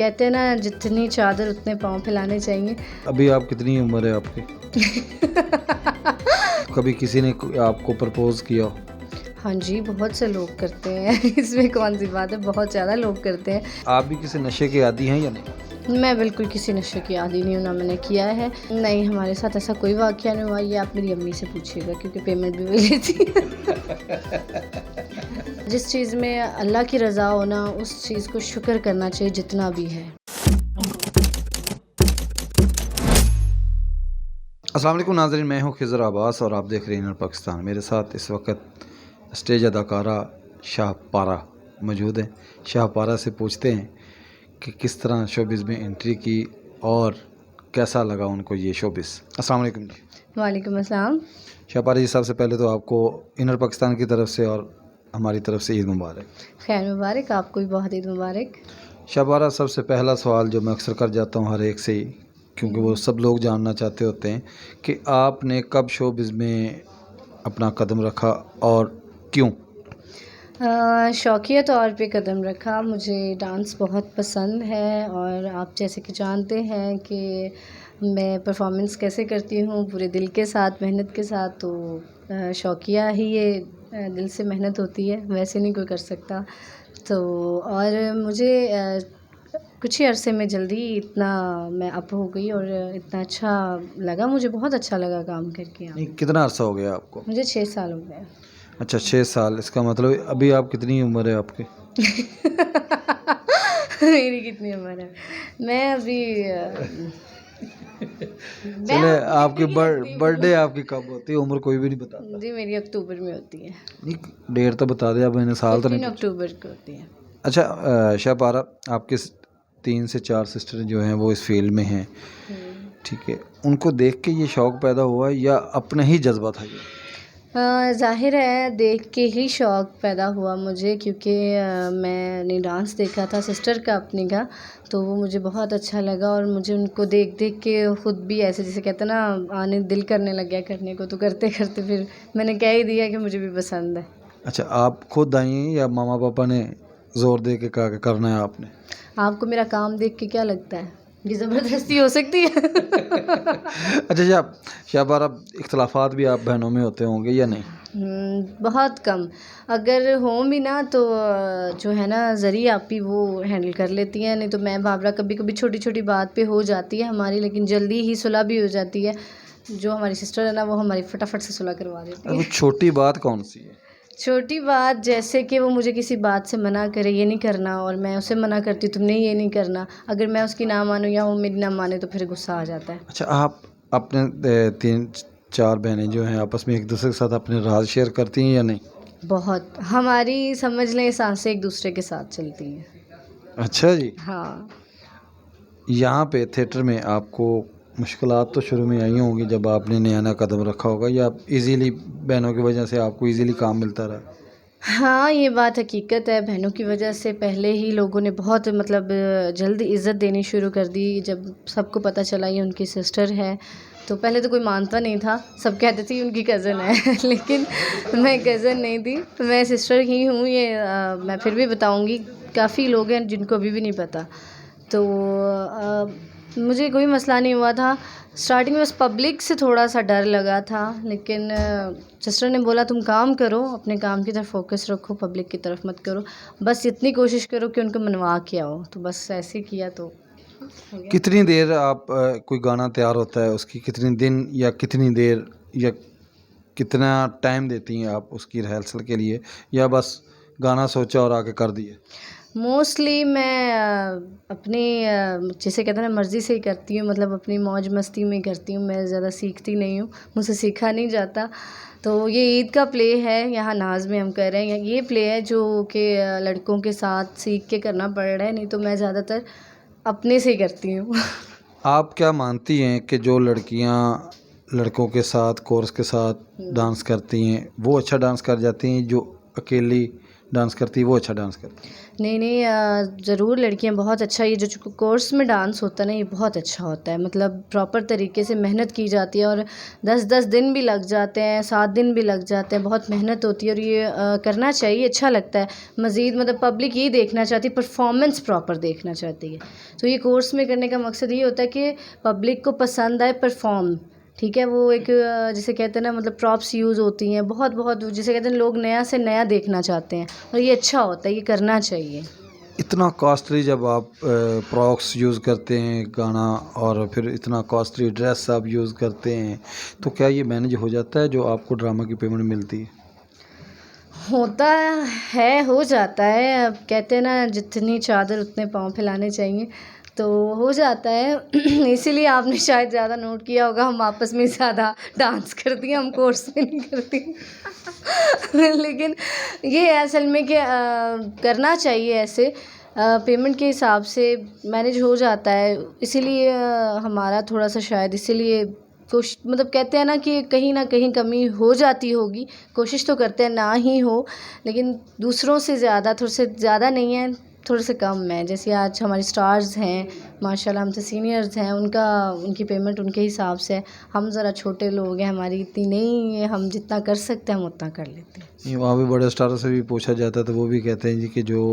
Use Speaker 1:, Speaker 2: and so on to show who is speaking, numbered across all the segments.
Speaker 1: कहते हैं ना, जितनी चादर उतने पाँव फैलाने चाहिए।
Speaker 2: अभी आप कितनी उम्र है आपकी? कभी किसी ने आपको प्रपोज किया हो?
Speaker 1: हाँ जी, बहुत से लोग करते हैं। इसमें कौन सी बात है, बहुत ज़्यादा लोग करते हैं।
Speaker 2: आप भी किसी नशे के आदी हैं या नहीं?
Speaker 1: मैं बिल्कुल किसी नशे की आदी नहीं हूँ, ना मैंने किया है। नहीं, हमारे साथ ऐसा कोई वाक़या नहीं हुआ। ये आप मेरी अम्मी से पूछिएगा, क्योंकि पेमेंट भी वही लेती है। जिस चीज़ में अल्लाह की रज़ा हो ना, उस चीज़ को शुक्र करना चाहिए जितना भी है।
Speaker 2: अस्सलाम वालेकुम नाज़रीन, मैं हूँ खिज़र अब्बास और आप देख रहे हैं इनर पाकिस्तान। मेरे साथ इस वक्त स्टेज अदाकारा शाहपारा मौजूद हैं। शाहपारा से पूछते हैं कि किस तरह शोबिज़ में एंट्री की और कैसा लगा उनको ये शोबिज़। अस्सलाम वालेकुम जी।
Speaker 1: वालेकुम अस्सलाम।
Speaker 2: शाहपारा जी, सबसे पहले तो आपको इनर पाकिस्तान की तरफ से और हमारी तरफ से ईद मुबारक।
Speaker 1: खैर मुबारक, आपको भी बहुत ईद मुबारक।
Speaker 2: शाहपारा, सबसे पहला सवाल जो मैं अक्सर कर जाता हूँ हर एक से ही, क्योंकि वो सब लोग जानना चाहते होते हैं कि आपने कब शोबिज़ में अपना कदम रखा और क्यों?
Speaker 1: शौकिया तौर पे कदम रखा। मुझे डांस बहुत पसंद है और आप जैसे कि जानते हैं कि मैं परफॉर्मेंस कैसे करती हूँ, पूरे दिल के साथ, मेहनत के साथ। तो शौकिया ही ये दिल से मेहनत होती है, वैसे नहीं कोई कर सकता। तो और मुझे कुछ ही अरसे में जल्दी इतना मैं अप हो गई और इतना अच्छा लगा, मुझे बहुत अच्छा लगा काम करके यहाँ
Speaker 2: नहीं,
Speaker 1: पे।
Speaker 2: कितना अरसा हो गया आपको?
Speaker 1: मुझे 6 साल हो गए।
Speaker 2: अच्छा, 6 साल। इसका मतलब अभी आप कितनी उम्र है आपकी?
Speaker 1: मेरी कितनी उम्र है? मैं अभी
Speaker 2: चले, आपकी बर्थडे आपकी कब होती है? उम्र कोई भी नहीं बताता।
Speaker 1: जी, मेरी अक्टूबर में होती है।
Speaker 2: नहीं, डेट तो बता दिया, मैंने साल तो
Speaker 1: 15
Speaker 2: नहीं पूछा।
Speaker 1: अक्टूबर को होती है।
Speaker 2: अच्छा शाहपारा, आपके 3 से 4 सिस्टर जो हैं वो इस फील्ड में हैं, ठीक है, उनको देख के ये शौक़ पैदा हुआ या अपना ही जज्बा था ये?
Speaker 1: ज़ाहिर है देख के ही शौक़ पैदा हुआ मुझे, क्योंकि मैंने डांस देखा था सिस्टर का अपनी का, तो वो मुझे बहुत अच्छा लगा और मुझे उनको देख देख के ख़ुद भी ऐसे, जैसे कहते हैं ना, आने दिल करने लग गया करने को। तो करते करते फिर मैंने कह ही दिया कि मुझे भी पसंद है।
Speaker 2: अच्छा, आप खुद आई हैं या मामा पापा ने ज़ोर दे के कहा कि करना है आपने?
Speaker 1: आपको मेरा काम देख के क्या लगता है, ये ज़बरदस्ती हो सकती है?
Speaker 2: अच्छा शाहपारा, इख्तलाफात भी आप बहनों में होते होंगे या नहीं?
Speaker 1: बहुत कम। अगर हों भी ना तो जो है ना, ज़री आपी वो हैंडल कर लेती हैं। नहीं तो मैं बाबरा कभी कभी छोटी छोटी बात पे हो जाती है हमारी, लेकिन जल्दी ही सुलह भी हो जाती है। जो हमारी सिस्टर है ना, वो हमारी फटाफट से सुलह करवा देती
Speaker 2: वो
Speaker 1: है।
Speaker 2: छोटी बात कौन सी है?
Speaker 1: छोटी बात जैसे कि वो मुझे किसी बात से मना करे, ये नहीं करना, और मैं उसे मना करती हूँ, तुमने ये नहीं करना। अगर मैं उसकी ना मानूँ या वो मेरी ना माने तो फिर गुस्सा आ जाता है।
Speaker 2: अच्छा, आप अपने 3-4 बहनें जो हैं आपस में एक दूसरे के साथ अपने राज शेयर करती हैं या नहीं?
Speaker 1: बहुत, हमारी समझ लें सांसें एक दूसरे के साथ चलती हैं।
Speaker 2: अच्छा जी।
Speaker 1: हाँ।
Speaker 2: यहाँ पे थिएटर में आपको मुश्किलात तो शुरू में आई होंगी जब आपने नया कदम रखा होगा, या इजीली बहनों की वजह से आपको इजीली काम मिलता रहा?
Speaker 1: हाँ, ये बात हकीकत है। बहनों की वजह से पहले ही लोगों ने बहुत मतलब जल्दी इज़्ज़त देनी शुरू कर दी। जब सबको पता चला ये उनकी सिस्टर है, तो पहले तो कोई मानता नहीं था, सब कहते थे उनकी कज़न है। लेकिन मैं कज़न नहीं थी, मैं सिस्टर ही हूँ। ये मैं फिर भी बताऊँगी, काफ़ी लोग हैं जिनको अभी भी नहीं पता। तो मुझे कोई मसला नहीं हुआ था। स्टार्टिंग में बस पब्लिक से थोड़ा सा डर लगा था, लेकिन सिस्टर ने बोला तुम काम करो, अपने काम की तरफ फोकस रखो, पब्लिक की तरफ मत करो, बस इतनी कोशिश करो कि उनको मनवा के आओ। तो बस ऐसे किया तो हो गया।
Speaker 2: कितनी देर आप कोई गाना तैयार होता है उसकी कितनी दिन या कितनी देर या कितना टाइम देती हैं आप उसकी रिहर्सल के लिए, या बस गाना सोचा और आके कर दिए?
Speaker 1: मोस्टली मैं अपनी जैसे कहते हैं ना, मर्ज़ी से ही करती हूँ, मतलब अपनी मौज मस्ती में करती हूँ। मैं ज़्यादा सीखती नहीं हूँ, मुझसे सीखा नहीं जाता। तो ये ईद का प्ले है, यहाँ नाज में हम कर रहे हैं। ये प्ले है जो कि लड़कों के साथ सीख के करना पड़ रहा है, नहीं तो मैं ज़्यादातर अपने से ही करती हूँ।
Speaker 2: आप क्या मानती हैं कि जो लड़कियां लड़कों के साथ कोर्स के साथ डांस करती हैं वो अच्छा डांस कर जाती हैं, जो अकेली डांस करती है वो अच्छा डांस करती है?
Speaker 1: नहीं नहीं, ज़रूर लड़कियां बहुत अच्छा, ये जो कोर्स में डांस होता है ना, ये बहुत अच्छा होता है। मतलब प्रॉपर तरीके से मेहनत की जाती है और 10-10 दिन भी लग जाते हैं, 7 दिन भी लग जाते हैं, बहुत मेहनत होती है और ये करना चाहिए, अच्छा लगता है। मज़ीद मतलब पब्लिक ये देखना चाहती है, परफॉर्मेंस प्रॉपर देखना चाहती है। तो ये कोर्स में करने का मकसद ये होता है कि पब्लिक को पसंद आए परफॉर्म, ठीक है। वो एक जिसे कहते हैं ना, मतलब प्रॉप्स यूज़ होती हैं, बहुत बहुत जिसे कहते हैं लोग नया से नया देखना चाहते हैं और ये अच्छा होता है, ये करना चाहिए।
Speaker 2: इतना कॉस्टली जब आप प्रॉक्स यूज़ करते हैं गाना, और फिर इतना कॉस्टली ड्रेस आप यूज़ करते हैं, तो क्या ये मैनेज हो जाता है जो आपको ड्रामा की पेमेंट मिलती है?
Speaker 1: होता है, हो जाता है। अब कहते हैं ना, जितनी चादर उतने पाँव फैलाने चाहिए, तो हो जाता है। इसीलिए आपने शायद ज़्यादा नोट किया होगा, हम आपस में ज़्यादा डांस करती हैं, हम कोर्स में नहीं करती। लेकिन ये है असल में कि करना चाहिए ऐसे, पेमेंट के हिसाब से मैनेज हो जाता है। इसीलिए हमारा थोड़ा-सा शायद इसीलिए मतलब कहते हैं ना कि कहीं न कहीं कमी हो जाती होगी। कोशिश तो करते हैं ना ही हो, लेकिन दूसरों से ज़्यादा, थोड़े से ज़्यादा नहीं है, थोड़े से कम है। जैसे आज हमारे स्टार्स हैं, माशाल्लाह हमसे सीनियर्स हैं, उनकी पेमेंट उनके हिसाब से है। हम ज़रा छोटे लोग हैं, हमारी इतनी नहीं है, हम जितना कर सकते हैं हम उतना कर लेते हैं।
Speaker 2: नहीं, वहाँ भी बड़े स्टारों से भी पूछा जाता है तो वो भी कहते हैं जी कि जो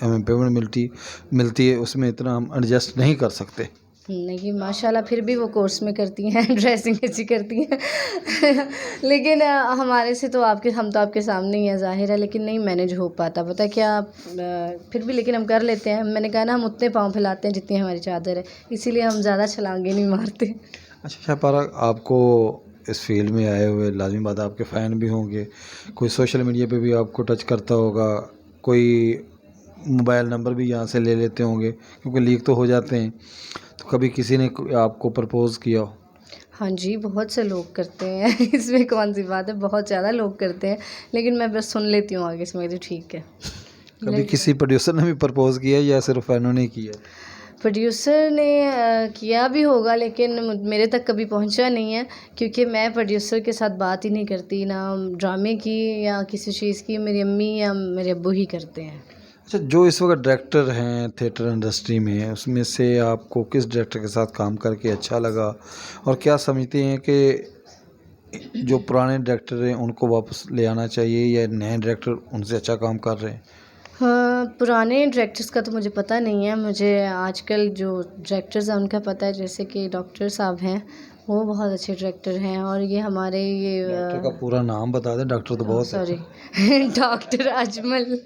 Speaker 2: हमें पेमेंट मिलती है उसमें इतना हम एडजस्ट नहीं कर सकते।
Speaker 1: नहीं माशाल्लाह, फिर भी वो कोर्स में करती हैं, ड्रेसिंग अच्छी करती हैं। लेकिन हमारे से तो हम तो आपके सामने ही हैं, ज़ाहिर है, लेकिन नहीं मैनेज हो पाता। पता है क्या, फिर भी लेकिन हम कर लेते हैं। मैंने कहा ना, हम उतने पाँव फैलाते हैं जितनी हमारी चादर है, इसीलिए हम ज़्यादा छलांगे नहीं मारते।
Speaker 2: अच्छा शाहपारा, आपको इस फील्ड में आए हुए लाज़मी बात है आपके फ़ैन भी होंगे, कोई सोशल मीडिया पे भी आपको टच करता होगा, कोई मोबाइल नंबर भी यहाँ से ले लेते होंगे क्योंकि लीक तो हो जाते हैं, तो कभी किसी ने आपको प्रपोज़ किया हो?
Speaker 1: हाँ जी, बहुत से लोग करते हैं। इसमें कौन-सी बात है, बहुत ज़्यादा लोग करते हैं, लेकिन मैं बस सुन लेती हूँ आगे से, मैं कहती हूँ ठीक है।
Speaker 2: कभी किसी प्रोड्यूसर ने भी प्रपोज़ किया या सिर्फ फ़ैनों ने किया?
Speaker 1: प्रोड्यूसर ने किया भी होगा, लेकिन मेरे तक कभी पहुंचा नहीं है, क्योंकि मैं प्रोड्यूसर के साथ बात ही नहीं करती, ना ड्रामे की या किसी चीज़ की। मेरी अम्मी या मेरे अब्बू ही करते हैं।
Speaker 2: अच्छा, जो इस वक्त डायरेक्टर हैं थिएटर इंडस्ट्री में, उसमें से आपको किस डायरेक्टर के साथ काम करके अच्छा लगा, और क्या समझते हैं कि जो पुराने डायरेक्टर हैं उनको वापस ले आना चाहिए या नए डायरेक्टर उनसे अच्छा काम कर रहे हैं?
Speaker 1: हाँ, पुराने डायरेक्टर्स का तो मुझे पता नहीं है। मुझे आजकल जो डायरेक्टर्स हैं उनका पता है, जैसे कि डॉक्टर साहब हैं, वो बहुत अच्छे डायरेक्टर हैं। और ये हमारे ये
Speaker 2: डॉक्टर का पूरा नाम बता दें, डॉक्टर तो बहुत
Speaker 1: सॉरी,
Speaker 2: है।
Speaker 1: डॉक्टर अजमल,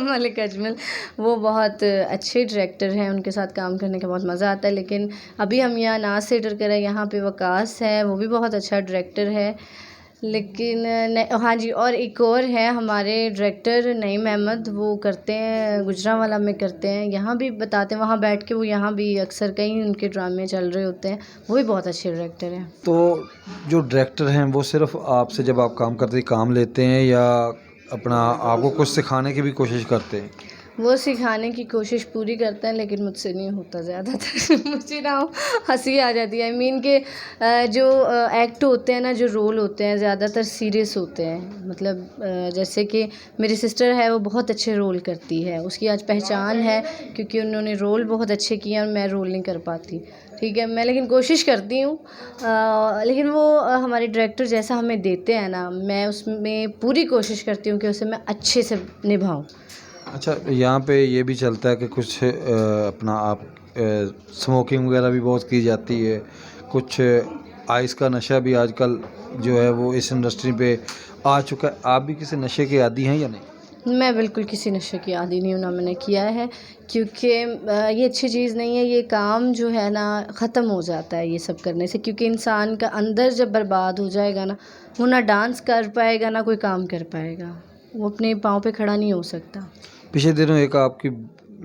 Speaker 1: मलिक अजमल, वो बहुत अच्छे डायरेक्टर हैं। उनके साथ काम करने का बहुत मज़ा आता है। लेकिन अभी हम यहाँ नाज थिएटर कर रहे हैं, यहाँ पे वकास है, वो भी बहुत अच्छा डायरेक्टर है। लेकिन हाँ जी, और एक और है हमारे डायरेक्टर नईम अहमद, वो करते हैं गुजरांवाला में करते हैं, यहाँ भी बताते हैं, वहाँ बैठ के वो यहाँ भी अक्सर कई उनके ड्रामे चल रहे होते हैं। वो भी बहुत अच्छे डायरेक्टर हैं।
Speaker 2: तो जो डायरेक्टर हैं वो सिर्फ आपसे जब आप काम करते काम लेते हैं या अपना आपको कुछ सिखाने की भी कोशिश करते हैं?
Speaker 1: वो सिखाने की कोशिश पूरी करते हैं, लेकिन मुझसे नहीं होता ज़्यादातर। मुझे ना हंसी आ जाती है। आई मीन के जो एक्ट होते हैं ना, जो रोल होते हैं, ज़्यादातर सीरियस होते हैं। मतलब जैसे कि मेरी सिस्टर है, वो बहुत अच्छे रोल करती है, उसकी आज पहचान है क्योंकि उन्होंने रोल बहुत अच्छे किए और मैं रोल नहीं कर पाती। ठीक है, मैं लेकिन कोशिश करती हूँ। लेकिन वो हमारे डायरेक्टर जैसा हमें देते हैं ना, मैं उसमें पूरी कोशिश करती हूँ कि उसे मैं अच्छे से निभाऊँ।
Speaker 2: अच्छा, यहाँ पे ये भी चलता है कि कुछ अपना आप स्मोकिंग वगैरह भी बहुत की जाती है, कुछ आइस का नशा भी आजकल जो है वो इस इंडस्ट्री पे आ चुका है। आप भी किसी नशे के आदी हैं या नहीं?
Speaker 1: मैं बिल्कुल किसी नशे की आदी नहीं हूँ, ना मैंने किया है, क्योंकि ये अच्छी चीज़ नहीं है। ये काम जो है ना, ख़त्म हो जाता है ये सब करने से, क्योंकि इंसान का अंदर जब बर्बाद हो जाएगा ना, वो ना डांस कर पाएगा ना कोई काम कर पाएगा, वो अपने पाँव पे खड़ा नहीं हो सकता।
Speaker 2: पिछले दिनों एक आपकी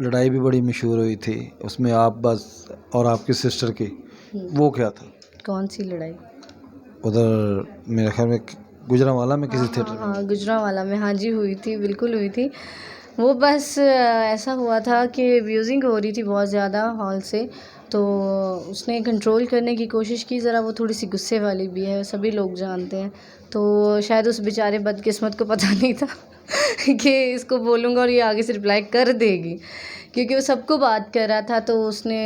Speaker 2: लड़ाई भी बड़ी मशहूर हुई थी, उसमें आप बस और आपकी सिस्टर की, वो क्या था?
Speaker 1: कौन सी लड़ाई?
Speaker 2: उधर मेरे ख्याल में गुजरांवाला में किसी थिएटर में।
Speaker 1: हाँ, गुजरांवाला में, हाँ जी, हुई थी, बिल्कुल हुई थी। वो बस ऐसा हुआ था कि व्यूज़िंग हो रही थी बहुत ज़्यादा हॉल से, तो उसने कंट्रोल करने की कोशिश की। ज़रा वो थोड़ी सी गुस्से वाली भी है, सभी लोग जानते हैं, तो शायद उस बेचारे बदकिस्मत को पता नहीं था। कि इसको बोलूँगा और ये आगे से रिप्लाई कर देगी, क्योंकि वो सबको बात कर रहा था। तो उसने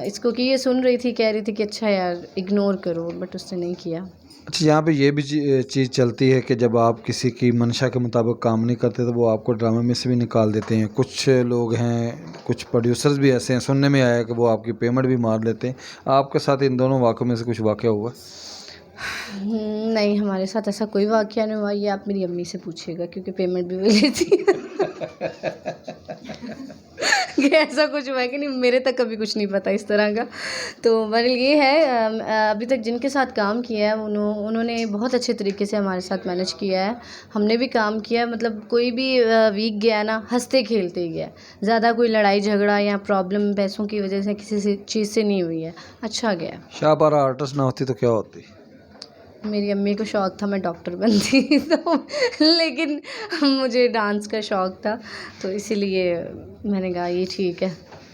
Speaker 1: इसको कि ये सुन रही थी, कह रही थी कि अच्छा यार इग्नोर करो, बट उसने नहीं किया।
Speaker 2: अच्छा, यहाँ पे ये भी चीज़ चलती है कि जब आप किसी की मंशा के मुताबिक काम नहीं करते तो वो आपको ड्रामे में से भी निकाल देते हैं। कुछ लोग हैं, कुछ प्रोड्यूसर्स भी ऐसे हैं, सुनने में आया है कि वो आपकी पेमेंट भी मार लेते हैं। आपके साथ इन दोनों वाक़ों में से कुछ वाक़या हुआ?
Speaker 1: नहीं, हमारे साथ ऐसा कोई वाक़या नहीं हुआ। ये आप मेरी अम्मी से पूछिएगा, क्योंकि पेमेंट भी वही लेती है। कि ऐसा कुछ हुआ है कि नहीं, मेरे तक कभी कुछ नहीं पता इस तरह का। तो बहरहाल ये है, अभी तक जिनके साथ काम किया है उन्होंने बहुत अच्छे तरीके से हमारे साथ मैनेज किया है। हमने भी काम किया है, मतलब कोई भी वीक गया ना, हँसते खेलते गया। ज़्यादा कोई लड़ाई झगड़ा या प्रॉब्लम पैसों की वजह से किसी से चीज़ से नहीं हुई है, अच्छा गया।
Speaker 2: शाहपारा आर्टिस्ट ना होती तो क्या होती?
Speaker 1: मेरी अम्मी को शौक़ था मैं डॉक्टर बनती तो लेकिन मुझे डांस का शौक़ था, तो इसीलिए मैंने कहा ये ठीक है।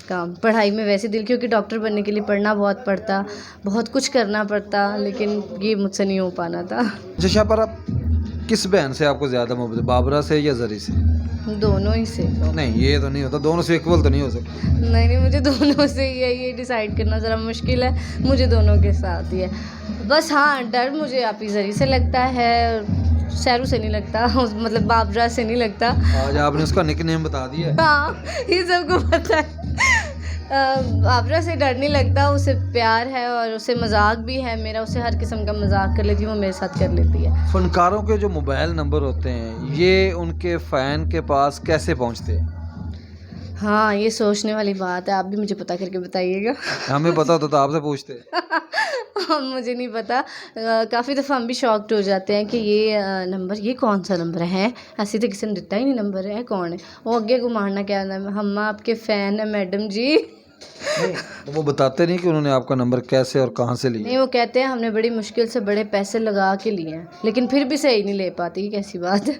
Speaker 1: काम पढ़ाई में वैसे दिल, क्योंकि डॉक्टर बनने के लिए पढ़ना बहुत पड़ता, बहुत कुछ करना पड़ता, लेकिन ये मुझसे नहीं हो पाना था।
Speaker 2: अच्छा शाहपारा, किस बहन से आपको ज़्यादा मोहब्बत है, बाबरा से या जरी से?
Speaker 1: दोनों ही से।
Speaker 2: नहीं, ये तो नहीं होता, दोनों से इक्वल तो नहीं हो सकता।
Speaker 1: नहीं, मुझे दोनों से ही है, ये डिसाइड करना ज़रा मुश्किल है। मुझे दोनों के साथ ही है। बस हाँ, डर मुझे आप ही ज़री से लगता है, शहरू से नहीं लगता, मतलब बाबरा से नहीं लगता।
Speaker 2: आज आपने उसका निकनेम बता दिया।
Speaker 1: हाँ, ये सबको पता है। बाबरा से डर नहीं लगता, उसे प्यार है और उसे मजाक भी है मेरा, उसे हर किस्म का मजाक कर लेती हूँ, वो मेरे साथ कर लेती है।
Speaker 2: फनकारों के जो मोबाइल नंबर होते हैं ये उनके फ़ैन के पास कैसे पहुंचते हैं?
Speaker 1: हाँ, ये सोचने वाली बात है, आप भी मुझे पता करके बताइएगा।
Speaker 2: हमें पता होता तो आपसे पूछते।
Speaker 1: मुझे नहीं पता। काफ़ी दफ़ा हम भी शॉक्ड हो जाते हैं कि ये नंबर, ये कौन सा नंबर है, ऐसे तो किसी ने दिता ही नहीं नंबर, है कौन है वो, आगे को मारना क्या नाम है, हम आपके फ़ैन है मैडम जी।
Speaker 2: नहीं, तो वो बताते नहीं कि उन्होंने आपका नंबर कैसे और कहाँ से लिया?
Speaker 1: नहीं, वो कहते हैं हमने बड़ी मुश्किल से बड़े पैसे लगा के लिए हैं, लेकिन फिर भी सही नहीं ले पाती, कैसी बात है।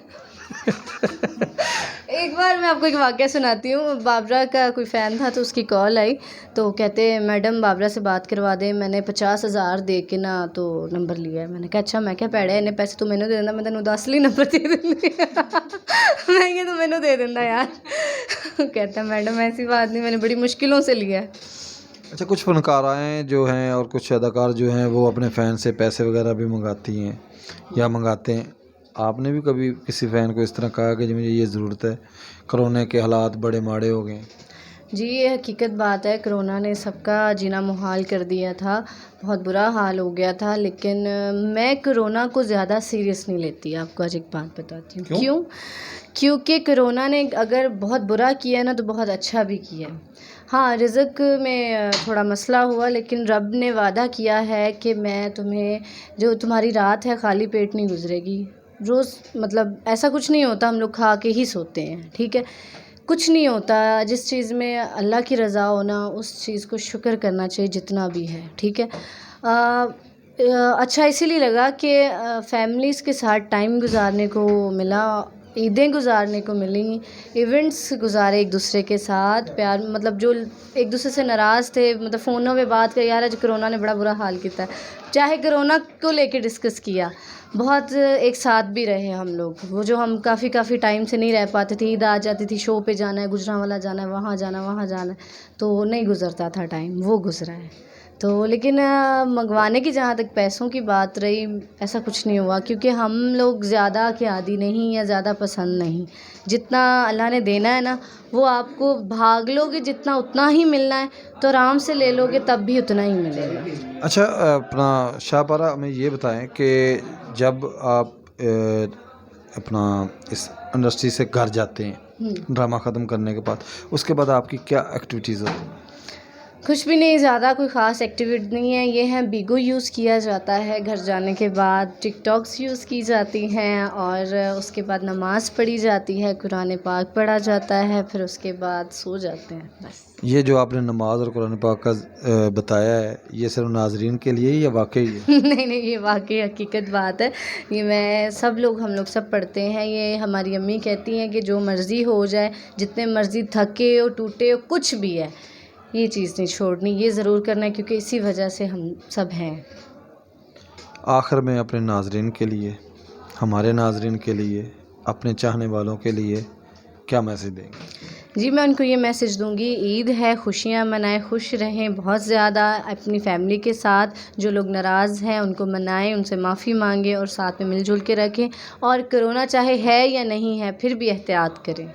Speaker 1: एक बार मैं आपको एक वाक़या सुनाती हूँ। बाबरा का कोई फ़ैन था, तो उसकी कॉल आई, तो कहते मैडम बाबरा से बात करवा दें, मैंने 50,000 दे के ना तो नंबर लिया है। मैंने कहा अच्छा, मैं क्या पैड़े इन्ने पैसे तू मैनू दे देंदा, मैं तेनू 10 नंबर दे देंदी। मैं क्या तू मैनू दे देंदा यार। कहता मैडम ऐसी बात नहीं, मैंने बड़ी मुश्किलों से लिया है।
Speaker 2: अच्छा, कुछ फनकाराएँ जो हैं और कुछ अदाकार जो हैं वो अपने फ़ैन से पैसे वगैरह भी मंगाती हैं या मंगाते हैं। आपने भी कभी किसी फ़ैन को इस तरह कहा कि जी मुझे ये ज़रूरत है, कोरोना के हालात बड़े माड़े हो गए?
Speaker 1: जी, ये हकीकत बात है, कोरोना ने सबका जीना मुहाल कर दिया था, बहुत बुरा हाल हो गया था, लेकिन मैं कोरोना को ज़्यादा सीरियस नहीं लेती। आपको आज एक बात बताती हूँ। क्यों? क्योंकि कोरोना ने अगर बहुत बुरा किया ना, तो बहुत अच्छा भी किया। हाँ, रिज़्क में थोड़ा मसला हुआ, लेकिन रब ने वादा किया है कि मैं तुम्हें, जो तुम्हारी रात है खाली पेट नहीं गुजरेगी। रोज़ मतलब ऐसा कुछ नहीं होता, हम लोग खा के ही सोते हैं, ठीक है? कुछ नहीं होता, जिस चीज़ में अल्लाह की रज़ा हो ना, उस चीज़ को शुक्र करना चाहिए जितना भी है, ठीक है? अच्छा इसीलिए लगा कि फैमिलीज़ के साथ टाइम गुज़ारने को मिला, ईदें गुज़ारने को मिली, इवेंट्स गुज़ारे एक दूसरे के साथ, प्यार, मतलब जो एक दूसरे से नाराज़ थे, मतलब फ़ोनों पे बात कर, यार आज कोरोना ने बड़ा बुरा हाल किया है, चाहे कोरोना को लेके डिस्कस किया, बहुत एक साथ भी रहे हम लोग। वो जो हम काफ़ी टाइम से नहीं रह पाते थे, ईद आ जाती थी, शो पे जाना है, गुजरांवाला जाना है, वहाँ जाना है, तो नहीं गुज़रता था टाइम, वो गुज़रा है। तो लेकिन मंगवाने की जहाँ तक पैसों की बात रही, ऐसा कुछ नहीं हुआ, क्योंकि हम लोग ज़्यादा के आदी नहीं या ज़्यादा पसंद नहीं। जितना अल्लाह ने देना है ना, वो आपको भाग लोगे जितना उतना ही मिलना है, तो आराम से ले लोगे तब भी उतना ही मिलेगा।
Speaker 2: अच्छा, अपना शाहपारा हमें ये बताएं कि जब आप अपना इस इंडस्ट्री से घर जाते हैं ड्रामा ख़त्म करने के बाद, उसके बाद आपकी क्या एक्टिविटीज़ होती हैं?
Speaker 1: कुछ भी नहीं, ज़्यादा कोई ख़ास एक्टिविटी नहीं है। ये है बीगो यूज़ किया जाता है घर जाने के बाद, टिकटॉक्स यूज़ की जाती हैं, और उसके बाद नमाज़ पढ़ी जाती है, कुरान पाक पढ़ा जाता है, फिर उसके बाद सो जाते हैं, बस।
Speaker 2: ये जो आपने नमाज और कुरान पाक का बताया है, ये सिर्फ नाजरीन के लिए या वाकई है?
Speaker 1: नहीं, ये वाकई हकीकत बात है। ये मैं सब लोग, हम लोग सब पढ़ते हैं। ये हमारी अम्मी कहती हैं कि जो मर्ज़ी हो जाए, जितने मर्ज़ी थके हो, टूटे हो, कुछ भी है, ये चीज़ नहीं छोड़नी, ये ज़रूर करना है, क्योंकि इसी वजह से हम सब हैं।
Speaker 2: आखिर में अपने नाजरीन के लिए, हमारे नाजरीन के लिए अपने चाहने वालों के लिए क्या मैसेज देंगे?
Speaker 1: जी, मैं उनको ये मैसेज दूँगी, ईद है, खुशियाँ मनाएँ, खुश रहें बहुत ज़्यादा अपनी फ़ैमिली के साथ। जो लोग नाराज़ हैं उनको मनाएँ, उनसे माफ़ी माँगें और साथ में मिल-जुल के रखें। और कोरोना चाहे है या नहीं है, फिर भी एहतियात करें।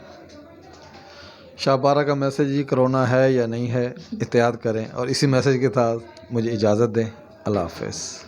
Speaker 2: शाह पारा का मैसेज ही, कोरोना है या नहीं है, एहतियात करें। और इसी मैसेज के साथ मुझे इजाज़त दें। अल्लाह हाफ़िज़।